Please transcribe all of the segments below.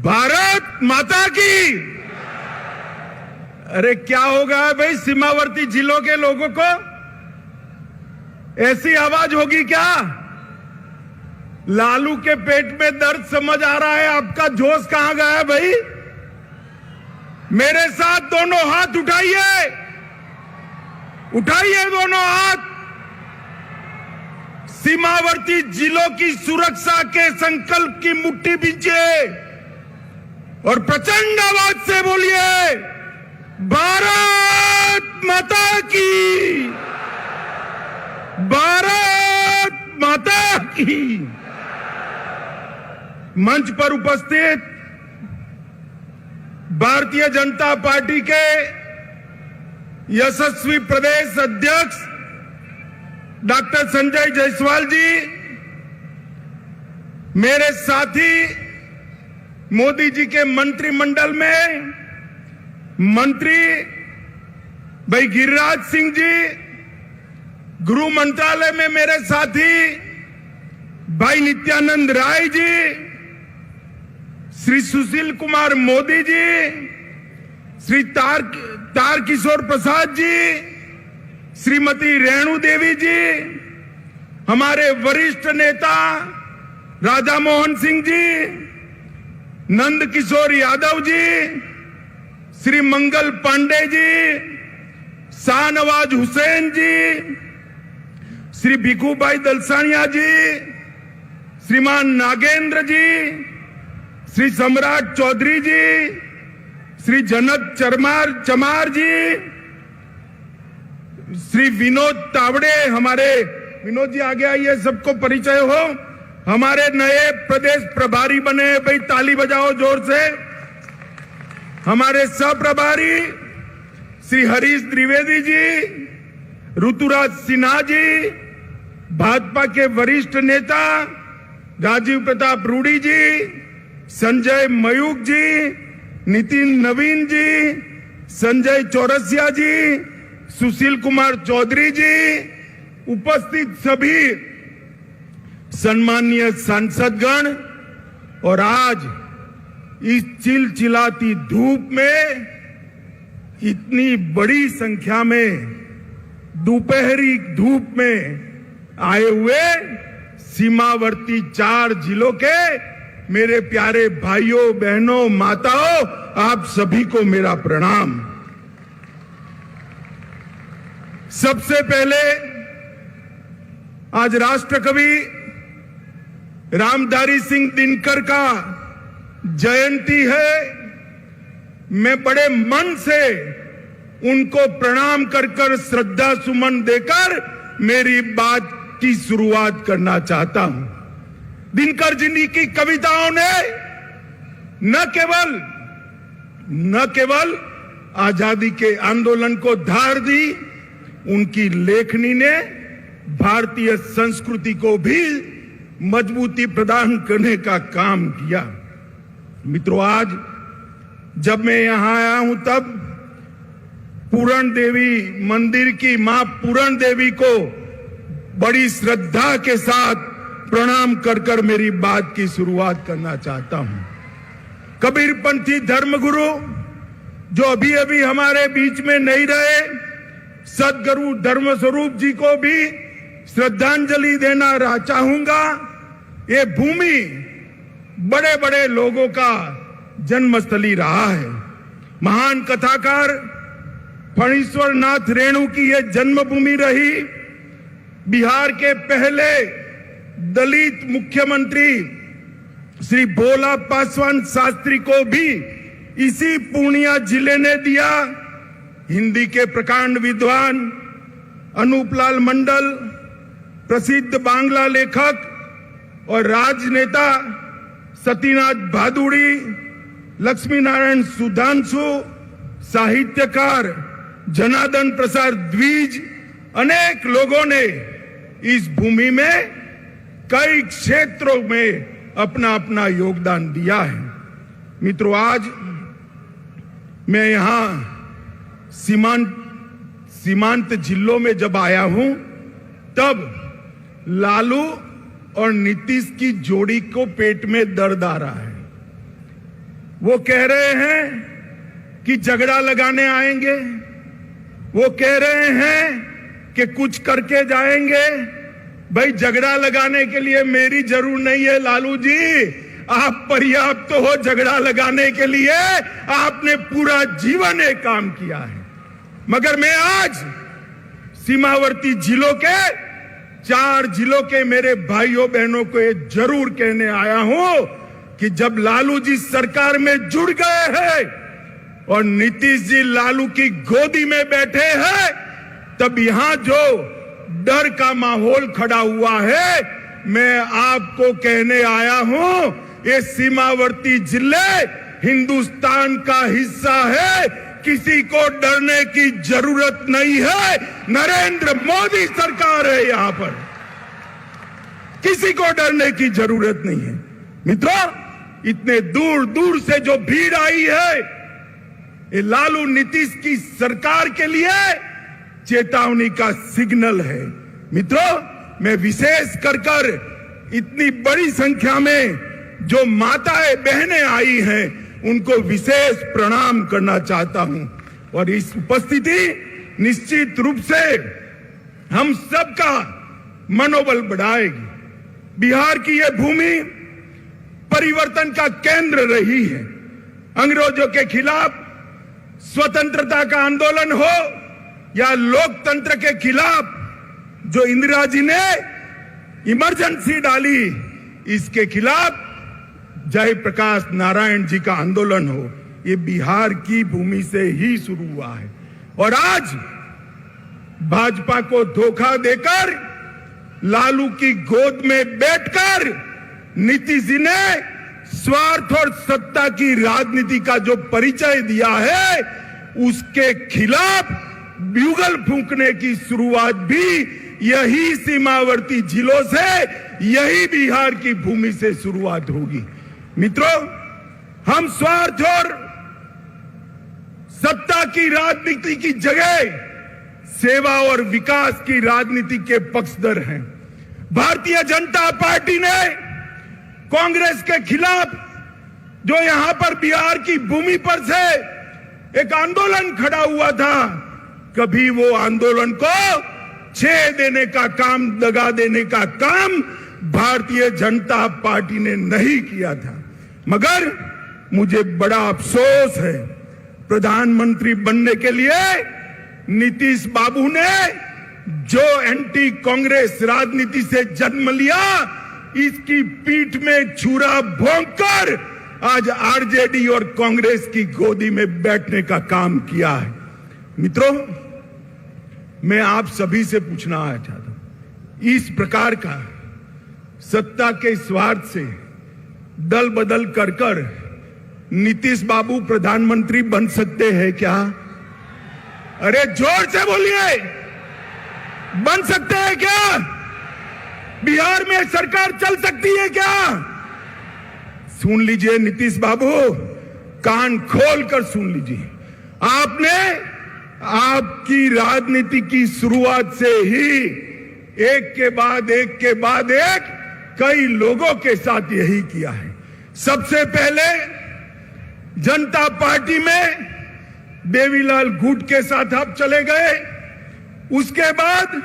भारत माता की। अरे क्या होगा भाई सीमावर्ती जिलों के लोगों को? ऐसी आवाज होगी क्या? लालू के पेट में दर्द समझ आ रहा है, आपका जोश कहां गया भाई? मेरे साथ दोनों हाथ उठाइए, उठाइए दोनों हाथ। सीमावर्ती जिलों की सुरक्षा के संकल्प की मुट्ठी बींचिए और प्रचंड आवाज से बोलिए, भारत माता की, भारत माता की। मंच पर उपस्थित भारतीय जनता पार्टी के यशस्वी प्रदेश अध्यक्ष डॉक्टर संजय जायसवाल जी, मेरे साथी मोदी जी के मंत्रिमंडल में मंत्री भाई गिरिराज सिंह जी, गृह मंत्रालय में मेरे साथी भाई नित्यानंद राय जी, श्री सुशील कुमार मोदी जी, श्री तारकिशोर प्रसाद जी, श्रीमती रेणु देवी जी, हमारे वरिष्ठ नेता राधा मोहन सिंह जी, नंद किशोर यादव जी, श्री मंगल पांडे जी, शाहनवाज हुसैन जी, श्री भिखूभाई दलसानिया जी, श्रीमान नागेंद्र जी, श्री सम्राट चौधरी जी, श्री जनक चमार जी, श्री विनोद तावड़े, हमारे विनोद जी आगे आइए, सबको परिचय हो, हमारे नए प्रदेश प्रभारी बने भाई, ताली बजाओ जोर से। हमारे सह प्रभारी श्री हरीश द्विवेदी जी, ऋतुराज सिन्हा जी, भाजपा के वरिष्ठ नेता राजीव प्रताप रूडी जी, संजय मयूख जी, नितिन नवीन जी, संजय चौरसिया जी, सुशील कुमार चौधरी जी, उपस्थित सभी सम्मानीय सांसदगण, और आज इस चिलचिलाती धूप में इतनी बड़ी संख्या में दोपहरी धूप में आए हुए सीमावर्ती 4 जिलों के मेरे प्यारे भाइयों बहनों माताओं, आप सभी को मेरा प्रणाम। सबसे पहले आज राष्ट्रकवि रामधारी सिंह दिनकर का जयंती है। मैं बड़े मन से उनको प्रणाम कर श्रद्धा सुमन देकर मेरी बात की शुरुआत करना चाहता हूं। दिनकर जी की कविताओं ने न केवल आजादी के आंदोलन को धार दी, उनकी लेखनी ने भारतीय संस्कृति को भी मजबूती प्रदान करने का काम किया। मित्रों, आज जब मैं यहां आया हूं तब पूरण देवी मंदिर की मां पूरण देवी को बड़ी श्रद्धा के साथ प्रणाम कर मेरी बात की शुरुआत करना चाहता हूं। कबीरपंथी धर्मगुरु जो अभी अभी हमारे बीच में नहीं रहे, सदगुरु धर्मस्वरूप जी को भी श्रद्धांजलि देना चाहूंगा। ये भूमि बड़े बड़े लोगों का जन्मस्थली रहा है। महान कथाकार फणीश्वर नाथ रेणु की यह जन्मभूमि रही। बिहार के पहले दलित मुख्यमंत्री श्री भोला पासवान शास्त्री को भी इसी पूर्णिया जिले ने दिया। हिंदी के प्रकांड विद्वान अनूपलाल मंडल, प्रसिद्ध बांग्ला लेखक और राजनेता सतीनाथ भादुड़ी, लक्ष्मी नारायण सुधांशु, साहित्यकार जनार्दन प्रसाद द्विज, अनेक लोगों ने इस भूमि में कई क्षेत्रों में अपना अपना योगदान दिया है। मित्रों, आज मैं यहां सीमांत जिलों में जब आया हूं तब लालू और नीतीश की जोड़ी को पेट में दर्द आ रहा है। वो कह रहे हैं कि झगड़ा लगाने आएंगे, वो कह रहे हैं कि कुछ करके जाएंगे। भाई झगड़ा लगाने के लिए मेरी जरूर नहीं है लालू जी, आप पर्याप्त हो झगड़ा लगाने के लिए, आपने पूरा जीवन एक काम किया है। मगर मैं आज सीमावर्ती जिलों के 4 जिलों के मेरे भाइयों बहनों को ये जरूर कहने आया हूं कि जब लालू जी सरकार में जुड़ गए हैं और नीतीश जी लालू की गोदी में बैठे हैं, तब यहां जो डर का माहौल खड़ा हुआ है, मैं आपको कहने आया हूं, ये सीमावर्ती जिले हिंदुस्तान का हिस्सा है, किसी को डरने की जरूरत नहीं है। नरेंद्र मोदी सरकार है यहां पर, किसी को डरने की जरूरत नहीं है। मित्रों, इतने दूर दूर से जो भीड़ आई है, ये लालू नीतीश की सरकार के लिए चेतावनी का सिग्नल है। मित्रों, मैं विशेष कर इतनी बड़ी संख्या में जो माताएं बहनें आई हैं, उनको विशेष प्रणाम करना चाहता हूं। और इस उपस्थिति निश्चित रूप से हम सबका मनोबल बढ़ाएगी। बिहार की यह भूमि परिवर्तन का केंद्र रही है। अंग्रेजों के खिलाफ स्वतंत्रता का आंदोलन हो या लोकतंत्र के खिलाफ जो इंदिरा जी ने इमरजेंसी डाली, इसके खिलाफ जयप्रकाश नारायण जी का आंदोलन हो, ये बिहार की भूमि से ही शुरू हुआ है। और आज भाजपा को धोखा देकर लालू की गोद में बैठकर नीतीश जी ने स्वार्थ और सत्ता की राजनीति का जो परिचय दिया है, उसके खिलाफ ब्यूगल फूंकने की शुरुआत भी यही सीमावर्ती जिलों से, यही बिहार की भूमि से शुरुआत होगी। मित्रों, हम स्वार्थ और सत्ता की राजनीति की जगह सेवा और विकास की राजनीति के पक्षधर हैं। भारतीय जनता पार्टी ने कांग्रेस के खिलाफ जो यहां पर बिहार की भूमि पर से एक आंदोलन खड़ा हुआ था, कभी वो आंदोलन को छेद देने का काम, दगा देने का काम भारतीय जनता पार्टी ने नहीं किया था। मगर मुझे बड़ा अफसोस है, प्रधानमंत्री बनने के लिए नीतीश बाबू ने जो एंटी कांग्रेस राजनीति से जन्म लिया, इसकी पीठ में छुरा भोंककर आज आरजेडी और कांग्रेस की गोदी में बैठने का काम किया है। मित्रों, मैं आप सभी से पूछना चाहता हूं, इस प्रकार का सत्ता के स्वार्थ से दल बदल कर नीतीश बाबू प्रधानमंत्री बन सकते हैं क्या? अरे जोर से बोलिए, बन सकते हैं क्या? बिहार में सरकार चल सकती है क्या? सुन लीजिए नीतीश बाबू, कान खोल कर सुन लीजिए। आपने आपकी राजनीति की शुरुआत से ही एक के बाद एक कई लोगों के साथ यही किया है। सबसे पहले जनता पार्टी में देवीलाल गुट के साथ आप चले गए, उसके बाद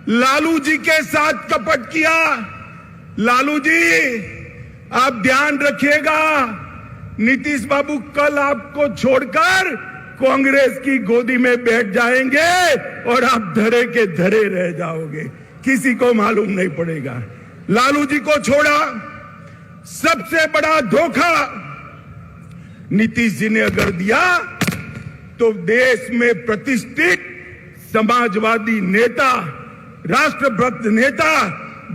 लालू जी के साथ कपट किया। लालू जी, आप ध्यान रखिएगा, नीतीश बाबू कल आपको छोड़कर कांग्रेस की गोदी में बैठ जाएंगे और आप धरे के धरे रह जाओगे, किसी को मालूम नहीं पड़ेगा। लालू जी को छोड़ा, सबसे बड़ा धोखा नीतीश जी ने अगर दिया तो देश में प्रतिष्ठित समाजवादी नेता, राष्ट्रभक्त नेता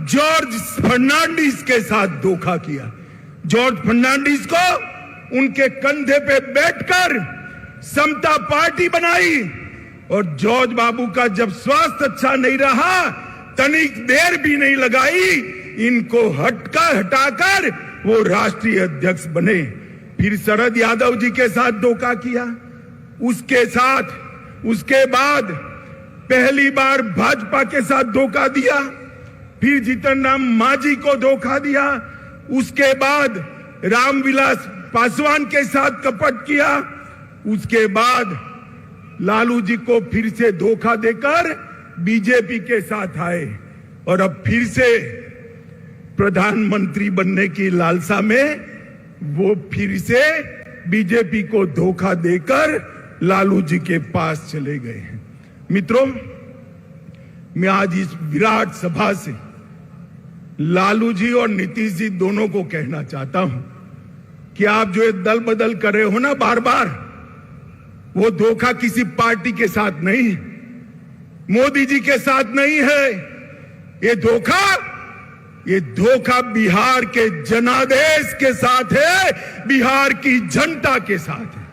जॉर्ज फर्नांडिस के साथ धोखा किया। जॉर्ज फर्नांडिस को उनके कंधे पे बैठकर समता पार्टी बनाई और जॉर्ज बाबू का जब स्वास्थ्य अच्छा नहीं रहा, तनिक देर भी नहीं लगाई, इनको हटाकर वो राष्ट्रीय अध्यक्ष बने। फिर शरद यादव जी के साथ धोखा किया, उसके बाद पहली बार भाजपा के साथ धोखा दिया, फिर जीतन राम मांझी को धोखा दिया, उसके बाद रामविलास पासवान के साथ कपट किया, उसके बाद लालू जी को फिर से धोखा देकर बीजेपी के साथ आए और अब फिर से प्रधानमंत्री बनने की लालसा में वो फिर से बीजेपी को धोखा देकर लालू जी के पास चले गए हैं। मित्रों, मैं आज इस विराट सभा से लालू जी और नीतीश जी दोनों को कहना चाहता हूं कि आप जो ये दल बदल कर रहे हो ना बार बार, वो धोखा किसी पार्टी के साथ नहीं है, मोदी जी के साथ नहीं है। ये धोखा बिहार के जनादेश के साथ है, बिहार की जनता के साथ है।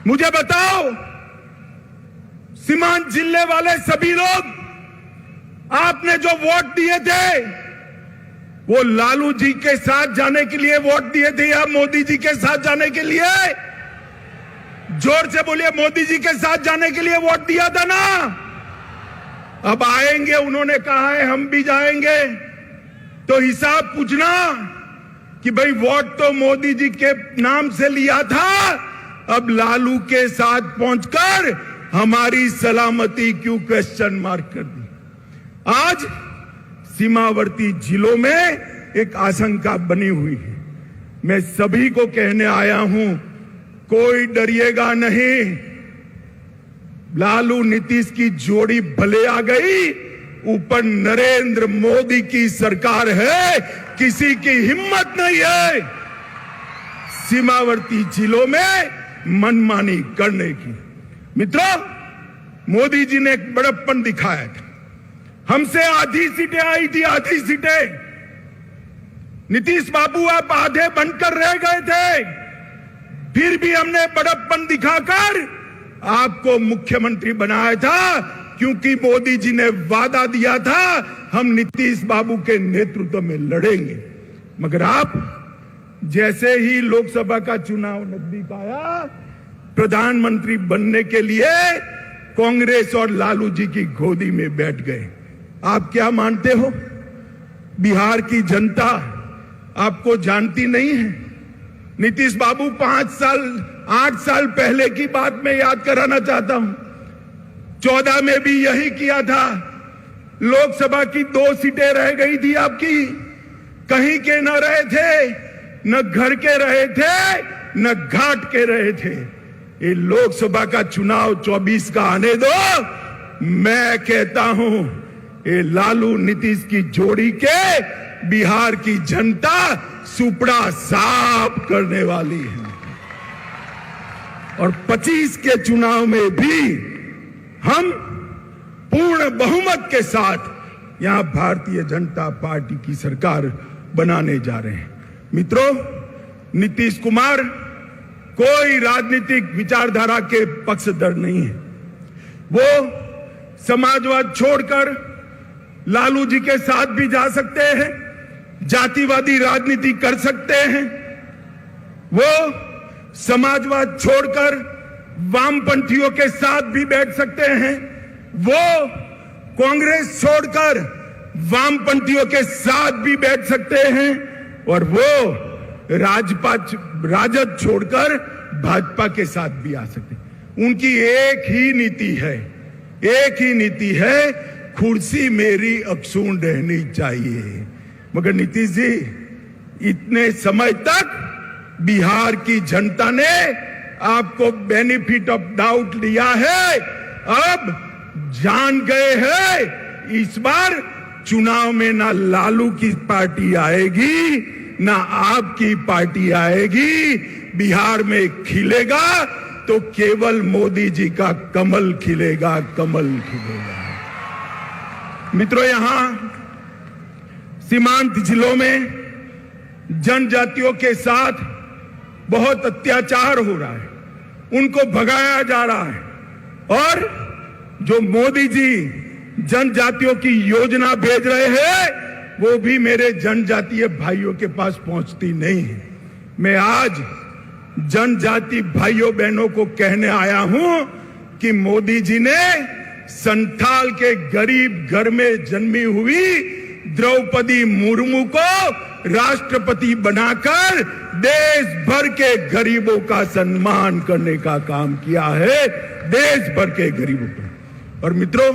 मुझे बताओ, सीमांत जिले वाले सभी लोग आपने जो वोट दिए थे, वो लालू जी के साथ जाने के लिए वोट दिए थे या मोदी जी के साथ जाने के लिए? जोर से बोलिए, मोदी जी के साथ जाने के लिए वोट दिया था ना? अब आएंगे, उन्होंने कहा है हम भी जाएंगे, तो हिसाब पूछना कि भाई वोट तो मोदी जी के नाम से लिया था, अब लालू के साथ पहुंचकर हमारी सलामती क्यों क्वेश्चन मार्क कर दी? आज सीमावर्ती जिलों में एक आशंका बनी हुई है। मैं सभी को कहने आया हूं, कोई डरिएगा नहीं। लालू नीतीश की जोड़ी भले आ गई, ऊपर नरेंद्र मोदी की सरकार है, किसी की हिम्मत नहीं है सीमावर्ती जिलों में मनमानी करने की। मित्रों, मोदी जी ने एक बड़प्पन दिखाया था। हमसे आधी सीटें आई थी, आधी सीटें। नीतीश बाबू आप आधे बनकर रह गए थे, फिर भी हमने बड़प्पन दिखाकर आपको मुख्यमंत्री बनाया था, क्योंकि मोदी जी ने वादा दिया था हम नीतीश बाबू के नेतृत्व में लड़ेंगे। मगर आप जैसे ही लोकसभा का चुनाव नजदीक आया, प्रधानमंत्री बनने के लिए कांग्रेस और लालू जी की गोदी में बैठ गए। आप क्या मानते हो, बिहार की जनता आपको जानती नहीं है? नीतीश बाबू 8 साल पहले की बात मैं याद कराना चाहता हूं। 14 में भी यही किया था। लोकसभा की 2 सीटें रह गई थी आपकी, कहीं के न रहे थे, न घर के रहे थे, न घाट के रहे थे। ये लोकसभा का चुनाव 24 का आने दो। मैं कहता हूं, ये लालू नीतीश की जोड़ी के बिहार की जनता सुपड़ा साफ करने वाली है। और 25 के चुनाव में भी हम पूर्ण बहुमत के साथ यहां भारतीय जनता पार्टी की सरकार बनाने जा रहे हैं। मित्रों, नीतीश कुमार कोई राजनीतिक विचारधारा के पक्षधर नहीं है। वो समाजवाद छोड़कर लालू जी के साथ भी जा सकते हैं, जातिवादी राजनीति कर सकते हैं। वो समाजवाद छोड़कर वामपंथियों के साथ भी बैठ सकते हैं। वो कांग्रेस छोड़कर वामपंथियों के साथ भी बैठ सकते हैं। और वो राजद छोड़कर भाजपा के साथ भी आ सकते हैं। उनकी एक ही नीति है, कुर्सी मेरी अक्षुण्ण रहनी चाहिए। मगर नीतीश जी, इतने समय तक बिहार की जनता ने आपको बेनिफिट ऑफ डाउट लिया है, अब जान गए हैं इस बार चुनाव में ना लालू की पार्टी आएगी, ना आपकी पार्टी आएगी। बिहार में खिलेगा तो केवल मोदी जी का कमल खिलेगा, कमल खिलेगा। मित्रों, यहां सीमांत जिलों में जनजातियों के साथ बहुत अत्याचार हो रहा है, उनको भगाया जा रहा है। और जो मोदी जी जनजातियों की योजना भेज रहे हैं, वो भी मेरे जनजातीय भाइयों के पास पहुंचती नहीं है। मैं आज जनजाति भाइयों बहनों को कहने आया हूं कि मोदी जी ने संथाल के गरीब घर में जन्मी हुई द्रौपदी मुर्मू को राष्ट्रपति बनाकर देश भर के गरीबों का सम्मान करने का काम किया है, देश भर के गरीबों का। और मित्रों,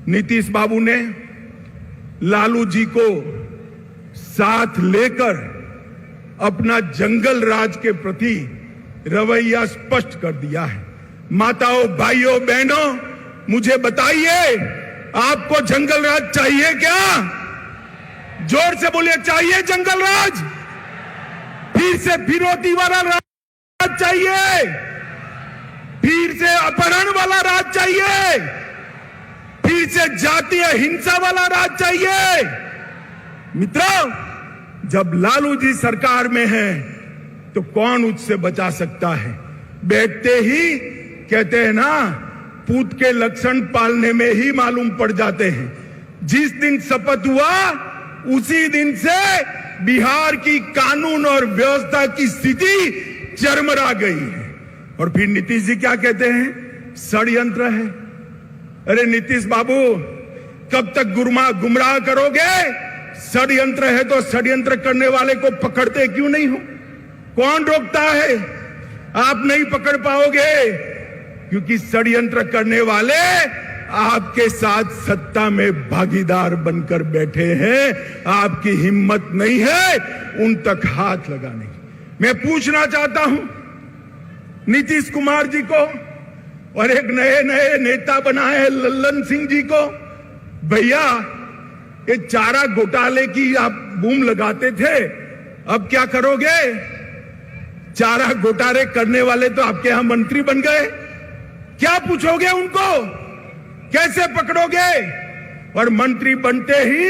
नीतीश बाबू ने लालू जी को साथ लेकर अपना जंगल राज के प्रति रवैया स्पष्ट कर दिया है। माताओं, भाइयों, बहनों, मुझे बताइए, आपको जंगल राज चाहिए क्या? जोर से बोलिए, चाहिए जंगल राज? फिर से फिरौती वाला राज चाहिए? फिर से अपहरण वाला राज चाहिए? फिर से जातीय हिंसा वाला राज चाहिए? मित्रों, जब लालू जी सरकार में है तो कौन उससे बचा सकता है? बैठते ही कहते हैं ना, पूत के लक्षण पालने में ही मालूम पड़ जाते हैं। जिस दिन शपथ हुआ उसी दिन से बिहार की कानून और व्यवस्था की स्थिति चरमरा गई है। और फिर नीतीश जी क्या कहते हैं? षड्यंत्र है। अरे नीतीश बाबू, कब तक गुमराह करोगे? षड्यंत्र है तो षड्यंत्र करने वाले को पकड़ते क्यों नहीं हो? कौन रोकता है? आप नहीं पकड़ पाओगे, क्योंकि षड्यंत्र करने वाले आपके साथ सत्ता में भागीदार बनकर बैठे हैं। आपकी हिम्मत नहीं है उन तक हाथ लगाने की। मैं पूछना चाहता हूं नीतीश कुमार जी को और एक नए नए नेता बनाए लल्लन सिंह जी को, भैया ये चारा घोटाले की आप बूम लगाते थे, अब क्या करोगे? चारा घोटाले करने वाले तो आपके यहां मंत्री बन गए, क्या पूछोगे उनको? कैसे पकड़ोगे? और मंत्री बनते ही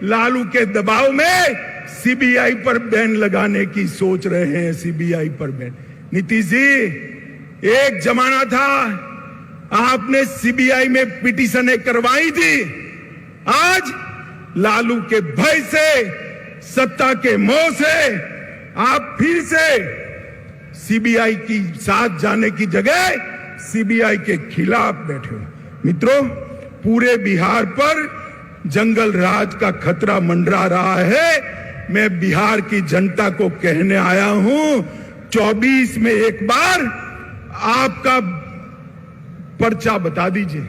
लालू के दबाव में सीबीआई पर बैन लगाने की सोच रहे हैं। सीबीआई पर बैन। नीतीश जी, एक जमाना था आपने सीबीआई में पिटीशनें करवाई थी। आज लालू के भय से, सत्ता के मोह से आप फिर से सीबीआई की साथ जाने की जगह सीबीआई के खिलाफ बैठे हो। मित्रों, पूरे बिहार पर जंगल राज का खतरा मंडरा रहा है। मैं बिहार की जनता को कहने आया हूं, 24 में एक बार आपका पर्चा बता दीजिए।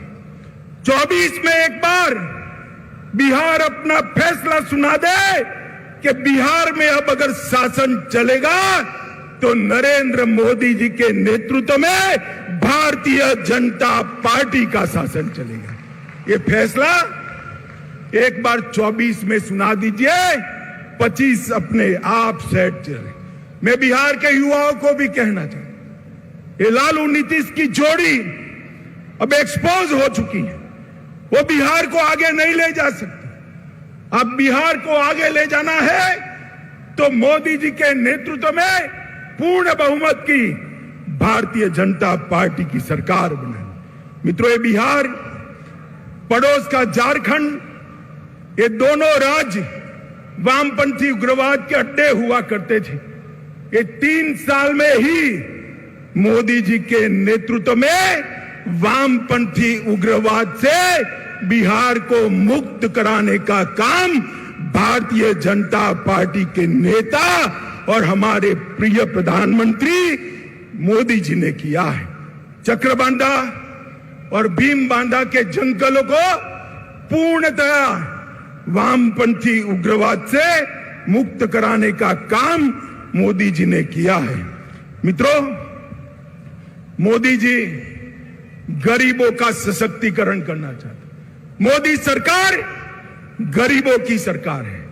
24 में एक बार बिहार अपना फैसला सुना दे कि बिहार में अब अगर शासन चलेगा तो नरेंद्र मोदी जी के नेतृत्व में भारतीय जनता पार्टी का शासन चलेगा। ये फैसला एक बार 24 में सुना दीजिए, 25 अपने आप सेट चले। मैं बिहार के युवाओं को भी कहना चाहता, ये लालू नीतीश की जोड़ी अब एक्सपोज हो चुकी है। वो बिहार को आगे नहीं ले जा सकती। अब बिहार को आगे ले जाना है तो मोदी जी के नेतृत्व में पूर्ण बहुमत की भारतीय जनता पार्टी की सरकार बनाए। मित्रों, ये बिहार, पड़ोस का झारखंड, ये दोनों राज्य वामपंथी उग्रवाद के अड्डे हुआ करते थे। ये 3 साल में ही मोदी जी के नेतृत्व में वामपंथी उग्रवाद से बिहार को मुक्त कराने का काम भारतीय जनता पार्टी के नेता और हमारे प्रिय प्रधानमंत्री मोदी जी ने किया है। चक्रबांधा और भीम बांधा के जंगलों को पूर्णतया वामपंथी उग्रवाद से मुक्त कराने का काम मोदी जी ने किया है। मित्रों, मोदी जी गरीबों का सशक्तिकरण करना चाहते। मोदी सरकार गरीबों की सरकार है।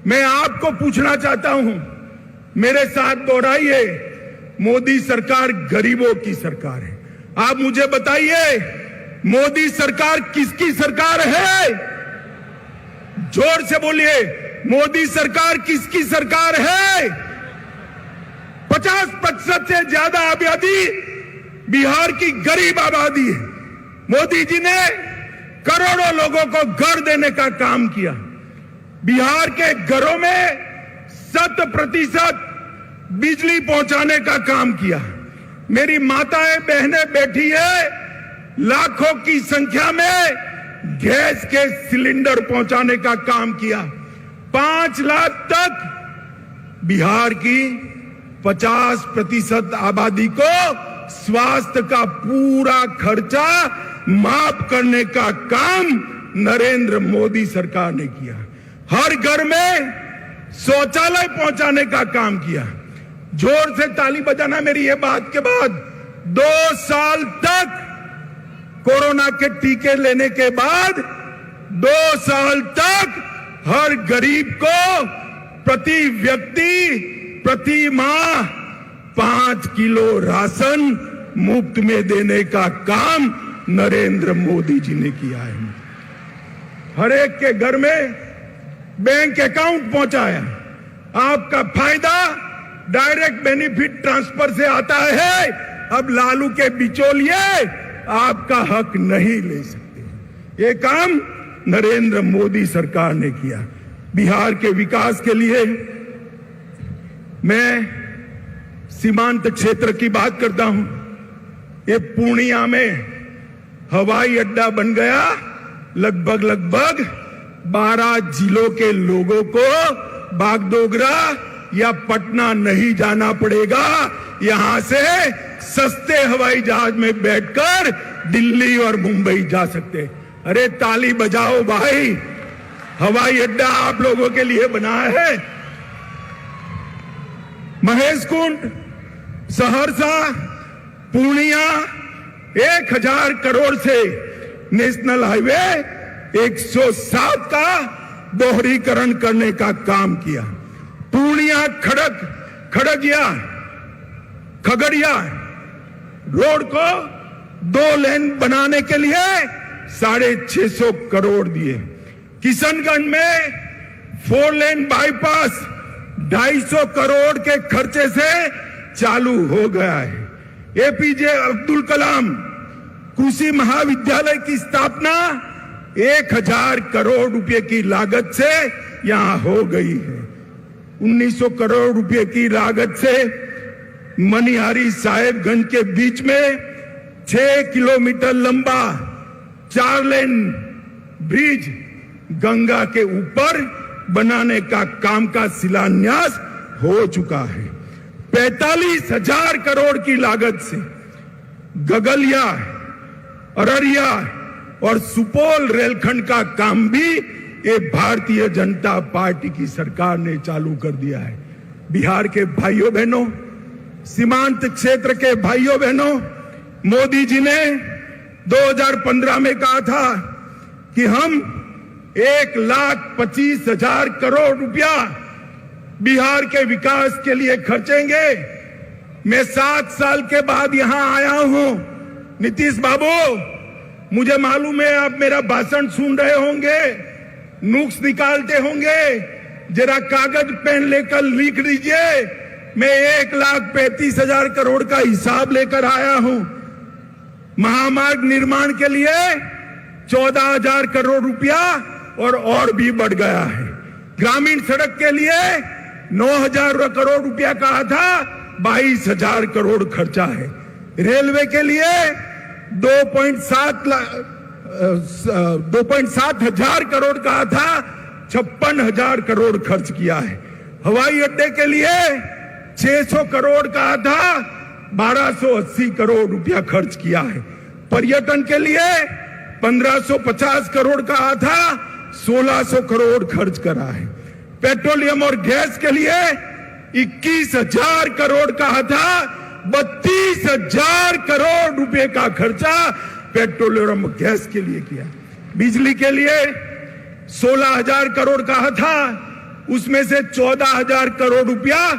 मैं आपको पूछना चाहता हूं, मेरे साथ दोहराइए, मोदी सरकार गरीबों की सरकार है। आप मुझे बताइए, मोदी सरकार किसकी सरकार है? जोर से बोलिए, मोदी सरकार किसकी सरकार है? 50% से ज्यादा आबादी बिहार की गरीब आबादी है। मोदी जी ने करोड़ों लोगों को घर देने का काम किया। बिहार के घरों में 100% बिजली पहुंचाने का काम किया। मेरी माताएं बहनें बैठी है, लाखों की संख्या में गैस के सिलेंडर पहुंचाने का काम किया। 5 लाख तक बिहार की 50% आबादी को स्वास्थ्य का पूरा खर्चा माफ करने का काम नरेंद्र मोदी सरकार ने किया। हर घर में शौचालय पहुंचाने का काम किया। जोर से ताली बजाना मेरी ये बात के बाद। 2 साल तक कोरोना के टीके लेने के बाद 2 साल तक हर गरीब को प्रति व्यक्ति प्रति माह 5 किलो राशन मुफ्त में देने का काम नरेंद्र मोदी जी ने किया है। हर एक के घर में बैंक अकाउंट पहुंचाया। आपका फायदा डायरेक्ट बेनिफिट ट्रांसफर से आता है। अब लालू के बिचौलिए आपका हक नहीं ले सकते। ये काम नरेंद्र मोदी सरकार ने किया। बिहार के विकास के लिए मैं सीमांत क्षेत्र की बात करता हूं। ये पूर्णिया में हवाई अड्डा बन गया। लगभग 12 जिलों के लोगों को बागडोगरा या पटना नहीं जाना पड़ेगा। यहां से सस्ते हवाई जहाज में बैठकर दिल्ली और मुंबई जा सकते। अरे ताली बजाओ भाई, हवाई अड्डा आप लोगों के लिए बना है। महेशकुंड, सहरसा, पूर्णिया 1000 करोड़ से नेशनल हाईवे 107 का दोहरीकरण करने का काम किया। पूर्णिया खगड़िया रोड को 2 लेन बनाने के लिए 650 करोड़ दिए। किशनगंज में 4 लेन बाईपास 250 करोड़ के खर्चे से चालू हो गया है। एपीजे अब्दुल कलाम कृषि महाविद्यालय की स्थापना 1000 करोड़ रुपए की लागत से यहां हो गई है। 1900 करोड़ रुपए की लागत से मनिहारी साहेबगंज के बीच में 6 किलोमीटर लंबा 4 लेन ब्रिज गंगा के ऊपर बनाने का काम का शिलान्यास हो चुका है। 45,000 करोड़ की लागत से गगलिया, अररिया और सुपौल रेलखंड का काम भी ये भारतीय जनता पार्टी की सरकार ने चालू कर दिया है। बिहार के भाइयों बहनों, सीमांत क्षेत्र के भाइयों बहनों, मोदी जी ने 2015 में कहा था कि हम 1,25,000 करोड़ रुपया बिहार के विकास के लिए खर्चेंगे। मैं 7 साल के बाद यहां आया हूं। नीतीश बाबू, मुझे मालूम है आप मेरा भाषण सुन रहे होंगे, नुक्स निकालते होंगे। जरा कागज पेन लेकर लिख लीजिए। मैं 1,35,000 करोड़ का हिसाब लेकर आया हूं। महामार्ग निर्माण के लिए 14,000 करोड़ रुपया और भी बढ़ गया है। ग्रामीण सड़क के लिए 9,000 करोड़ रुपया कहा था, 22,000 करोड़ खर्चा है। रेलवे के लिए 2.7 हजार करोड़ कहा था, 56,000 करोड़ खर्च किया है। हवाई अड्डे के लिए 600 करोड़ कहा था, 1280 करोड़ रुपया खर्च किया है। पर्यटन के लिए 1550 करोड़ कहा था, 1600 करोड़ खर्च करा है। पेट्रोलियम और गैस के लिए 21,000 करोड़ कहा था, 32,000 करोड़ रुपए का खर्चा पेट्रोलियम और गैस के लिए किया। बिजली के लिए 16,000 करोड़ कहा था, उसमें से 14,000 करोड़ रुपया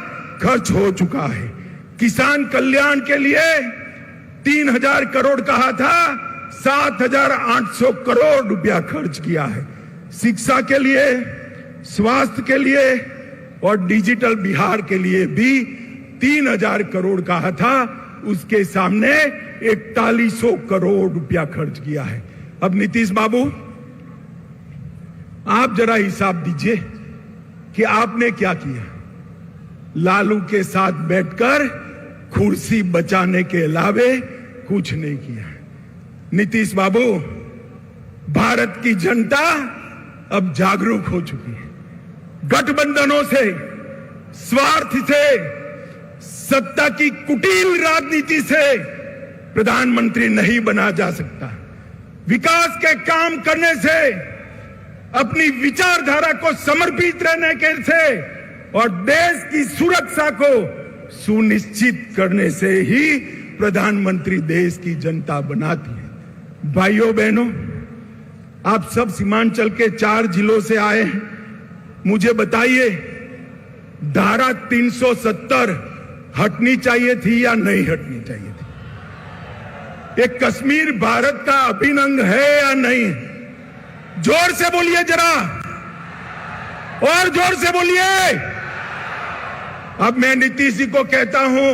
खर्च हो चुका है। किसान कल्याण के लिए 3,000 करोड़ कहा था, 7,800 करोड़ रुपया खर्च किया है। शिक्षा के लिए, स्वास्थ्य के लिए और डिजिटल बिहार के लिए भी 3,000 करोड़ कहा था, उसके सामने 4100 करोड़ रुपया खर्च किया है। अब नीतीश बाबू, आप जरा हिसाब दीजिए कि आपने क्या किया। लालू के साथ बैठकर कुर्सी बचाने के अलावे कुछ नहीं किया। नीतीश बाबू, भारत की जनता अब जागरूक हो चुकी है। गठबंधनों से, स्वार्थ से, सत्ता की कुटिल राजनीति से प्रधानमंत्री नहीं बना जा सकता। विकास के काम करने से, अपनी विचारधारा को समर्पित रहने के से और देश की सुरक्षा को सुनिश्चित करने से ही प्रधानमंत्री देश की जनता बनाती है। भाइयों बहनों, आप सब सीमांचल के 4 जिलों से आए हैं। मुझे बताइए, धारा 370 हटनी चाहिए थी या नहीं हटनी चाहिए थी? एक कश्मीर भारत का अभिन्न अंग है या नहीं? जोर से बोलिए जरा, और जोर से बोलिए। अब मैं नीतीश जी को कहता हूं,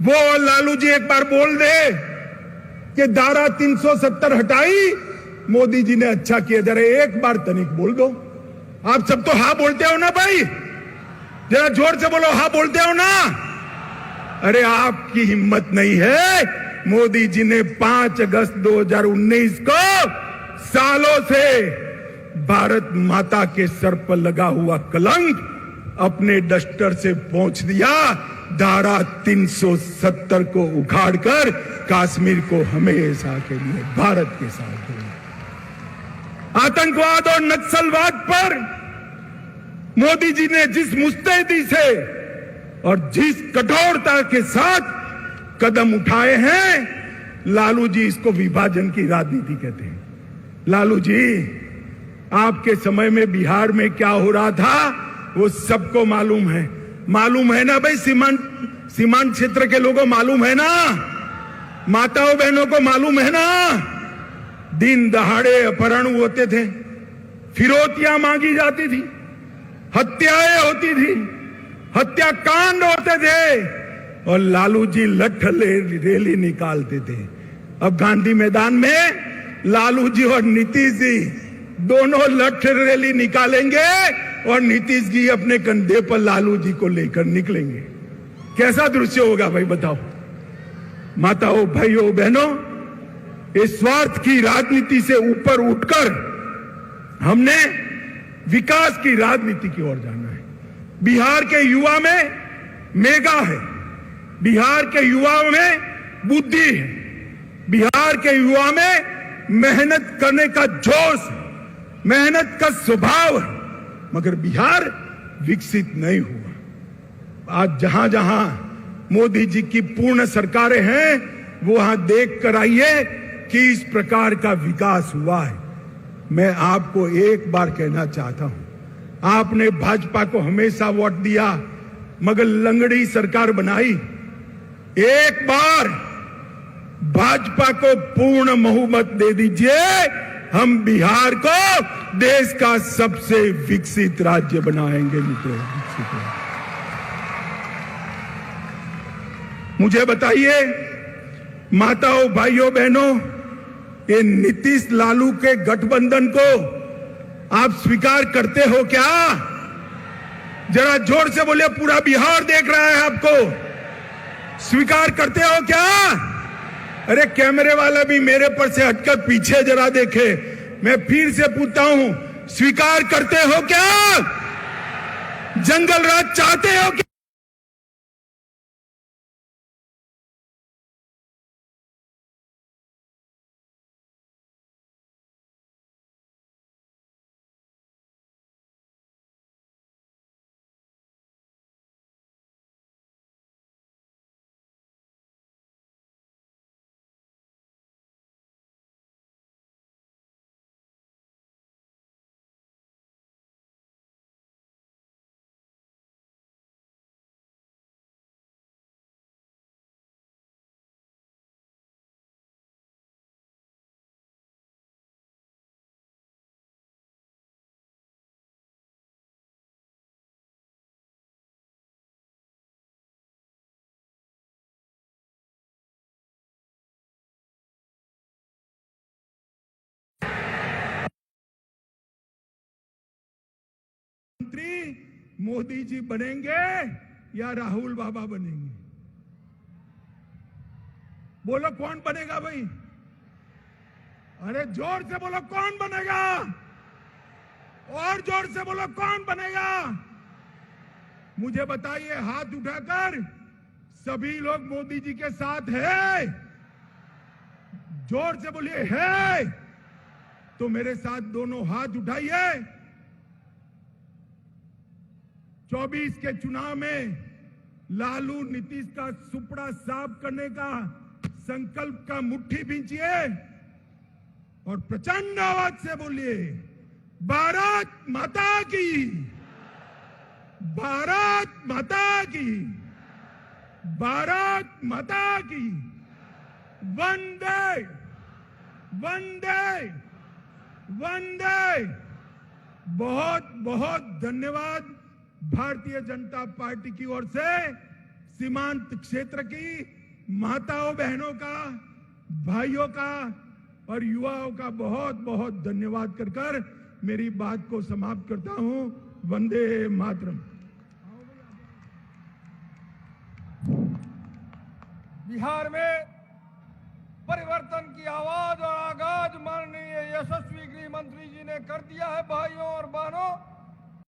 वो लालू जी एक बार बोल दे कि धारा 370 हटाई, मोदी जी ने अच्छा किया। जरा एक बार तनिक बोल दो। आप सब तो हाँ बोलते हो ना भाई, जरा जोर से बोलो, हाँ बोलते हो ना? अरे आपकी हिम्मत नहीं है। मोदी जी ने 5 अगस्त 2019 को सालों से भारत माता के सर पर लगा हुआ कलंक अपने डस्टर से पोंछ दिया। धारा 370 को उखाड़कर कश्मीर को हमेशा के लिए भारत के साथ जोड़ा। आतंकवाद और नक्सलवाद पर मोदी जी ने जिस मुस्तैदी से और जिस कठोरता के साथ कदम उठाए हैं, लालू जी इसको विभाजन की राजनीति कहते हैं। लालू जी, आपके समय में बिहार में क्या हो रहा था वो सबको मालूम है। मालूम है ना भाई? सीमांत क्षेत्र के लोगों मालूम है ना? माताओं बहनों को मालूम है ना? दिन दहाड़े अपहरण होते थे, फिरौतियां मांगी जाती थी, हत्याएं होती थी, हत्याकांड होते थे, और लालू जी लठ रैली निकालते थे। अब गांधी मैदान में लालू जी और नीतीश जी दोनों लठ रैली निकालेंगे और नीतीश जी अपने कंधे पर लालू जी को लेकर निकलेंगे। कैसा दृश्य होगा भाई, बताओ। माताओं, भाइयों, बहनों, इस स्वार्थ की राजनीति से ऊपर उठकर हमने विकास की राजनीति की ओर जाना है। बिहार के युवा में मेगा है, बिहार के युवाओं में बुद्धि है, बिहार के युवा में मेहनत करने का जोश है, मेहनत का स्वभाव है, मगर बिहार विकसित नहीं हुआ। आज जहां जहां मोदी जी की पूर्ण सरकारें हैं, वहां देख कर आइए कि इस प्रकार का विकास हुआ है। मैं आपको एक बार कहना चाहता हूं, आपने भाजपा को हमेशा वोट दिया, मगर लंगड़ी सरकार बनाई। एक बार भाजपा को पूर्ण बहुमत दे दीजिए, हम बिहार को देश का सबसे विकसित राज्य बनाएंगे। मित्रों, मुझे बताइए, माताओं, भाइयों, बहनों, ये नीतीश लालू के गठबंधन को आप स्वीकार करते हो क्या? जरा जोर से बोलिए, पूरा बिहार देख रहा है आपको। स्वीकार करते हो क्या? अरे कैमरे वाला भी मेरे पर से हटकर पीछे जरा देखे। मैं फिर से पूछता हूं, स्वीकार करते हो क्या? जंगल राज चाहते हो क्या? मंत्री मोदी जी बनेंगे या राहुल बाबा बनेंगे? बोलो, कौन बनेगा भाई? अरे जोर से बोलो, कौन बनेगा? और जोर से बोलो, कौन बनेगा? मुझे बताइए, हाथ उठाकर सभी लोग मोदी जी के साथ है? जोर से बोलिए, है। तो मेरे साथ दोनों हाथ उठाइए। 24 के चुनाव में लालू नीतीश का सुपड़ा साफ करने का संकल्प का मुट्ठी भींचिए और प्रचंड आवाज से बोलिए, भारत माता की, भारत माता की, भारत माता की, वंदे वंदे वंदे। बहुत बहुत धन्यवाद भारतीय जनता पार्टी की ओर से सीमांत क्षेत्र की माताओं बहनों का, भाइयों का और युवाओं का बहुत बहुत धन्यवाद कर मेरी बात को समाप्त करता हूं। वंदे मातरम। बिहार में परिवर्तन की आवाज और आगाज माननीय यशस्वी गृह मंत्री जी ने कर दिया है। भाइयों और बहनों,